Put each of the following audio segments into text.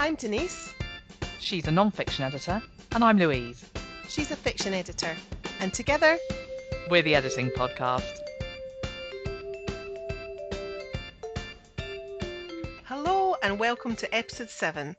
I'm Denise. She's a non-fiction editor, and I'm Louise. She's a fiction editor. And together, we're the Editing Podcast. Hello and welcome to episode 7.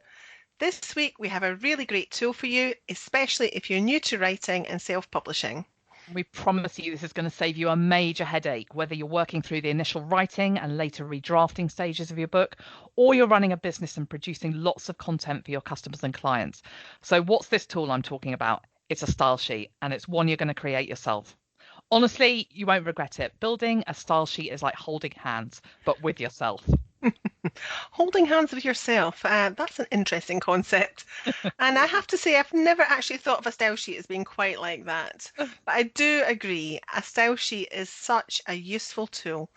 This week we have a really great tool for you, especially if you're new to writing and self-publishing. We promise you this is going to save you a major headache, whether you're working through the initial writing and later redrafting stages of your book, or you're running a business and producing lots of content for your customers and clients. So what's this tool I'm talking about? It's a style sheet, and it's one you're going to create yourself. Honestly, you won't regret it. Building a style sheet is like holding hands, but with yourself. Holding hands with yourself, that's an interesting concept. And I have to say, I've never actually thought of a style sheet as being quite like that. But I do agree, a style sheet is such a useful tool.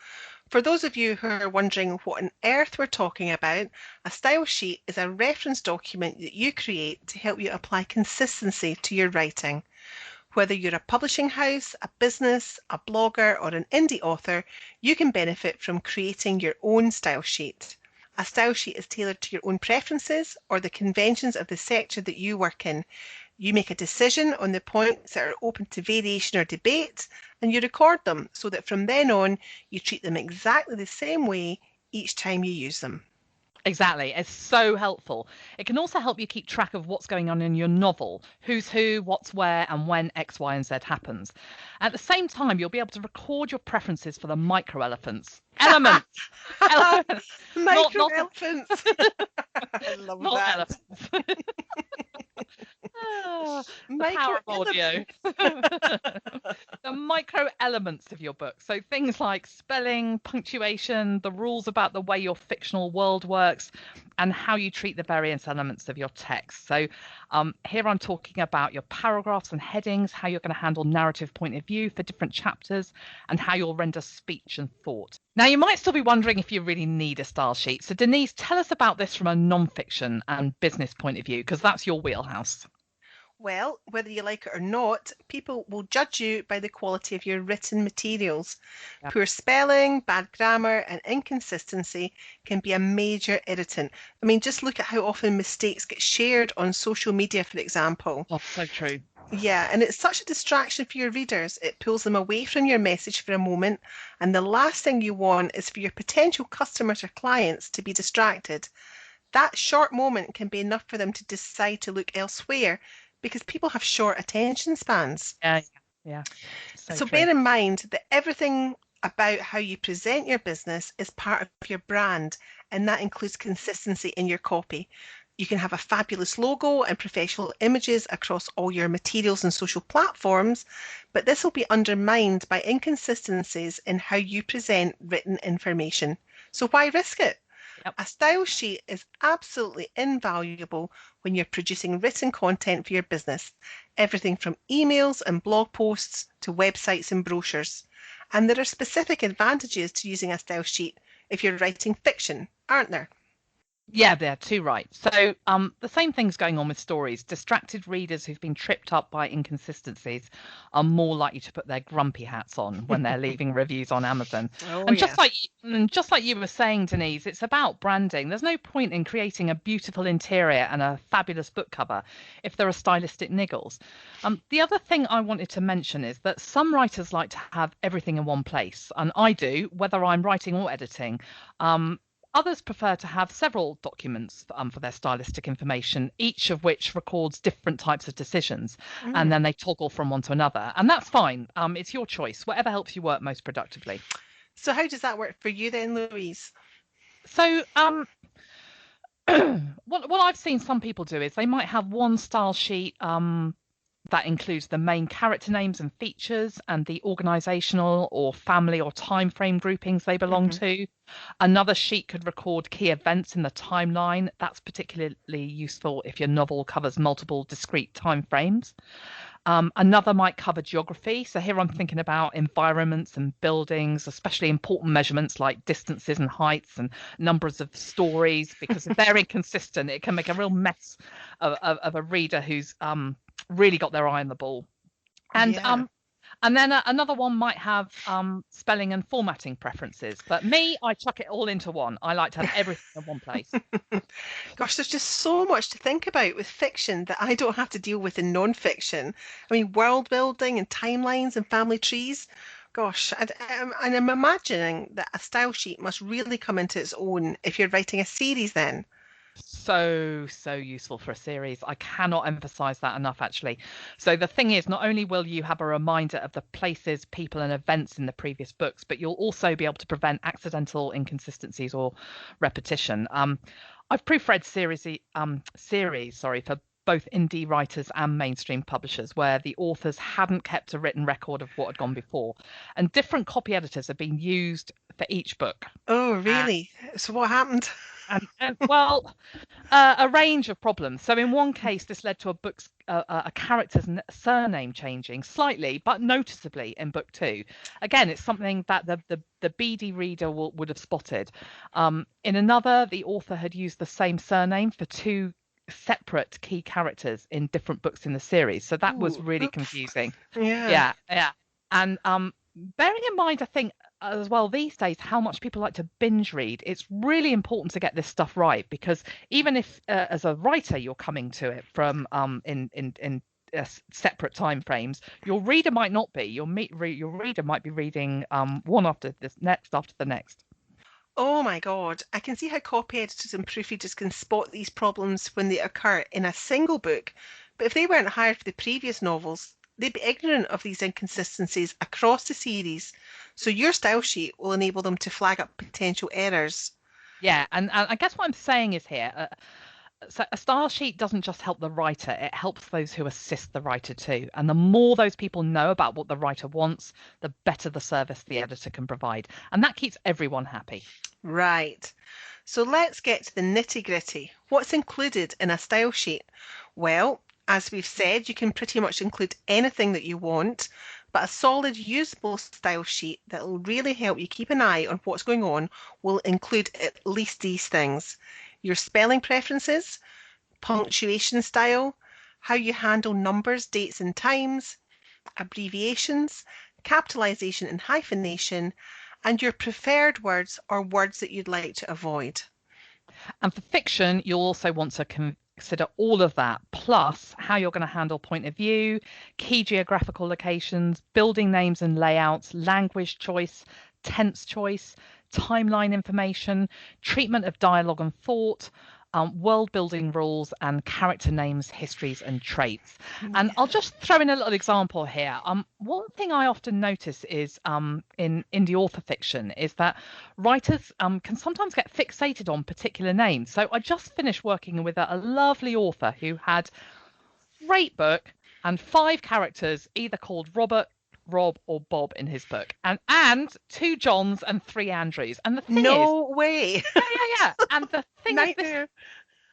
For those of you who are wondering what on earth we're talking about, a style sheet is a reference document that you create to help you apply consistency to your writing. Whether you're a publishing house, a business, a blogger, or an indie author, you can benefit from creating your own style sheet. A style sheet is tailored to your own preferences or the conventions of the sector that you work in. You make a decision on the points that are open to variation or debate, and you record them so that from then on, you treat them exactly the same way each time you use them. Exactly. It's so helpful. It can also help you keep track of what's going on in your novel, who's who, what's where, and when X, Y, and Z happens. At the same time, you'll be able to record your preferences for the micro-elements. Elements! Micro-elephants! I love not that. Elephants. The power of audio. The micro elements of your book. So things like spelling, punctuation, the rules about the way your fictional world works, and how you treat the various elements of your text. So here I'm talking about your paragraphs and headings, how you're going to handle narrative point of view for different chapters, and how you'll render speech and thought. Now, you might still be wondering if you really need a style sheet. So Denise, tell us about this from a non-fiction and business point of view, because that's your wheelhouse. Well, whether you like it or not, people will judge you by the quality of your written materials. Yeah. Poor spelling, bad grammar, and inconsistency can be a major irritant. I mean, just look at how often mistakes get shared on social media, for example. Oh, so true. Yeah, and it's such a distraction for your readers. It pulls them away from your message for a moment, and the last thing you want is for your potential customers or clients to be distracted. That short moment can be enough for them to decide to look elsewhere, because people have short attention spans. Yeah. So bear in mind that everything about how you present your business is part of your brand, and that includes consistency in your copy. You can have a fabulous logo and professional images across all your materials and social platforms, but this will be undermined by inconsistencies in how you present written information. So why risk it? Yep. A style sheet is absolutely invaluable when you're producing written content for your business, everything from emails and blog posts to websites and brochures. And there are specific advantages to using a style sheet if you're writing fiction, aren't there? Yeah, they're too right. So the same thing's going on with stories. Distracted readers who've been tripped up by inconsistencies are more likely to put their grumpy hats on when they're leaving reviews on Amazon. And just like you were saying, Denise, it's about branding. There's no point in creating a beautiful interior and a fabulous book cover if there are stylistic niggles. The other thing I wanted to mention is that some writers like to have everything in one place, and I do, whether I'm writing or editing. Others prefer to have several documents for their stylistic information, each of which records different types of decisions, and then they toggle from one to another. And that's fine. It's your choice, whatever helps you work most productively. So how does that work for you then, Louise? So what I've seen some people do is they might have one style sheet that includes the main character names and features and the organizational or family or time frame groupings they belong to. Another sheet could record key events in the timeline. That's particularly useful if your novel covers multiple discrete time frames. Another might cover geography. So here I'm thinking about environments and buildings, especially important measurements like distances and heights and numbers of stories, because if they're inconsistent, it can make a real mess of a reader who's really got their eye on the ball. And And then another one might have spelling and formatting preferences. But me, I chuck it all into one. I like to have everything in one place. Gosh, there's just so much to think about with fiction that I don't have to deal with in non-fiction. I mean, world building and timelines and family trees. Gosh, and I'm imagining that a style sheet must really come into its own if you're writing a series then. So useful for a series. I cannot emphasize that enough, actually. So the thing is, not only will you have a reminder of the places, people, and events in the previous books, but you'll also be able to prevent accidental inconsistencies or repetition. I've proofread series, sorry, for both indie writers and mainstream publishers where the authors hadn't kept a written record of what had gone before, and different copy editors have been used for each book. Oh, Uh, really? So what happened? and well, a range of problems. So in one case, this led to a character's surname changing slightly, but noticeably in book two. Again, it's something that the BD reader would have spotted. In another, the author had used the same surname for two separate key characters in different books in the series. So that was Ooh, really oops. confusing. Yeah. Yeah, yeah. And bearing in mind, I think as well these days how much people like to binge read, it's really important to get this stuff right because even if as a writer you're coming to it from separate time frames, your reader might not be. Your reader might be reading one after this next after the next. Oh my God, I can see how copy editors and proofreaders can spot these problems when they occur in a single book, but if they weren't hired for the previous novels, they'd be ignorant of these inconsistencies across the series. So your style sheet will enable them to flag up potential errors. Yeah, and I guess what I'm saying is here, so a style sheet doesn't just help the writer, it helps those who assist the writer too. And the more those people know about what the writer wants, the better the service the editor can provide. And that keeps everyone happy. Right. So let's get to the nitty-gritty. What's included in a style sheet? Well, as we've said, you can pretty much include anything that you want, but a solid, usable style sheet that will really help you keep an eye on what's going on will include at least these things: your spelling preferences, punctuation style, how you handle numbers, dates and times, abbreviations, capitalization and hyphenation, and your preferred words or words that you'd like to avoid. And for fiction, you'll also want to consider all of that, plus how you're going to handle point of view, key geographical locations, building names and layouts, language choice, tense choice, timeline information, treatment of dialogue and thought, world building rules, and character names, histories, and traits. And I'll Yeah. just throw in a little example here. One thing I often notice is in indie author fiction is that writers can sometimes get fixated on particular names. So I just finished working with a lovely author who had great book and five characters either called Robert, Rob, or Bob in his book, and two Johns and three Andrews. And the thing is, No way. yeah. And the thing is, Nightmare.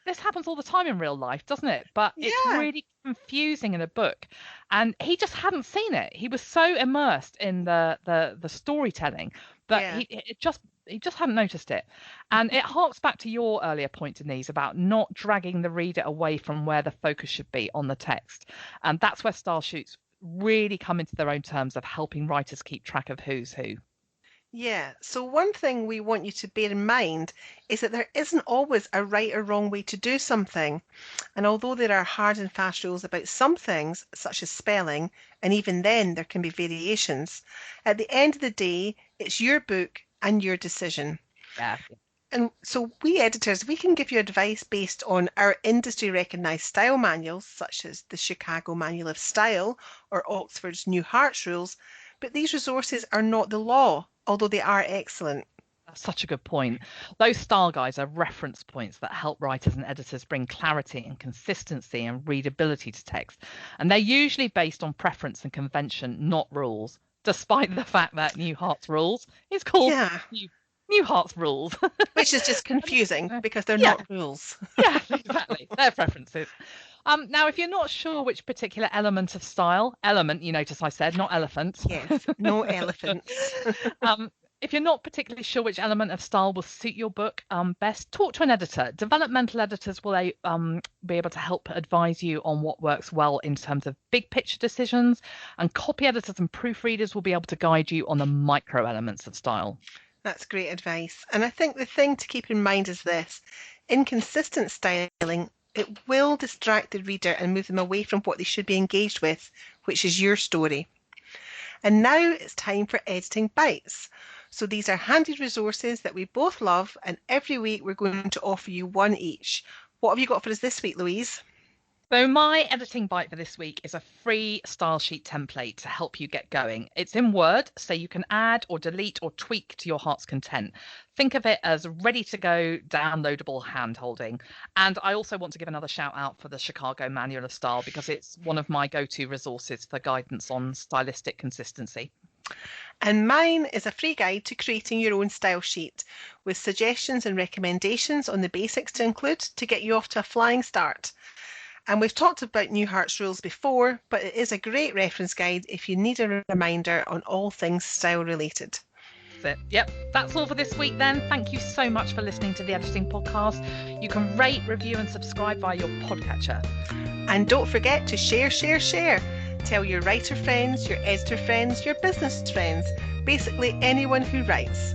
this happens all the time in real life, doesn't it? But it's Yeah. really confusing in a book. And he just hadn't seen it. He was so immersed in the storytelling that Yeah. he just hadn't noticed it. And it harks back to your earlier point, Denise, about not dragging the reader away from where the focus should be on the text. And that's where style shoots really come into their own terms of helping writers keep track of who's who. Yeah. So one thing we want you to bear in mind is that there isn't always a right or wrong way to do something. And although there are hard and fast rules about some things, such as spelling, and even then there can be variations, at the end of the day, it's your book and your decision. Yeah. And so we editors, we can give you advice based on our industry recognized style manuals, such as the Chicago Manual of Style or Oxford's New Hearts Rules, but these resources are not the law, although they are excellent. That's such a good point. Those style guides are reference points that help writers and editors bring clarity and consistency and readability to text. And they're usually based on preference and convention, not rules, despite the fact that New Hearts Rules is called Yeah, New Hearts Rules. which is just confusing because they're Yeah, not rules. yeah, exactly. They're preferences. Now, if you're not sure which particular element of style, element, you notice I said, not elephant. Yes, no elephants. um, If you're not particularly sure which element of style will suit your book best, talk to an editor. Developmental editors will be able to help advise you on what works well in terms of big picture decisions, and copy editors and proofreaders will be able to guide you on the micro elements of style. That's great advice. And I think the thing to keep in mind is this: inconsistent styling, it will distract the reader and move them away from what they should be engaged with, which is your story. And now it's time for editing bites. So these are handy resources that we both love, and every week we're going to offer you one each. What have you got for us this week, Louise? So my editing bite for this week is a free style sheet template to help you get going. It's in Word, so you can add or delete or tweak to your heart's content. Think of it as ready to go, downloadable hand holding. And I also want to give another shout out for the Chicago Manual of Style, because it's one of my go-to resources for guidance on stylistic consistency. And mine is a free guide to creating your own style sheet with suggestions and recommendations on the basics to include to get you off to a flying start. And we've talked about Newhart's rules before, but it is a great reference guide if you need a reminder on all things style related. That's it. Yep, that's all for this week then. Thank you so much for listening to the Editing Podcast. You can rate, review and subscribe via your podcatcher. And don't forget to share, share, share. Tell your writer friends, your editor friends, your business friends, basically anyone who writes.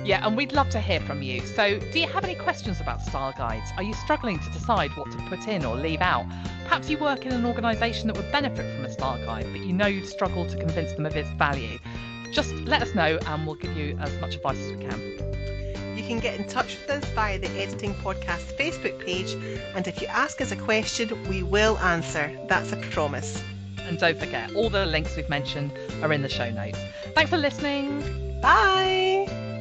Yeah, and we'd love to hear from you. So do you have any questions about style guides? Are you struggling to decide what to put in or leave out? Perhaps you work in an organisation that would benefit from a style guide, but you know you'd struggle to convince them of its value. Just let us know and we'll give you as much advice as we can. You can get in touch with us via the Editing Podcast Facebook page, and if you ask us a question, we will answer. That's a promise. And don't forget, all the links we've mentioned are in the show notes. Thanks for listening. Bye!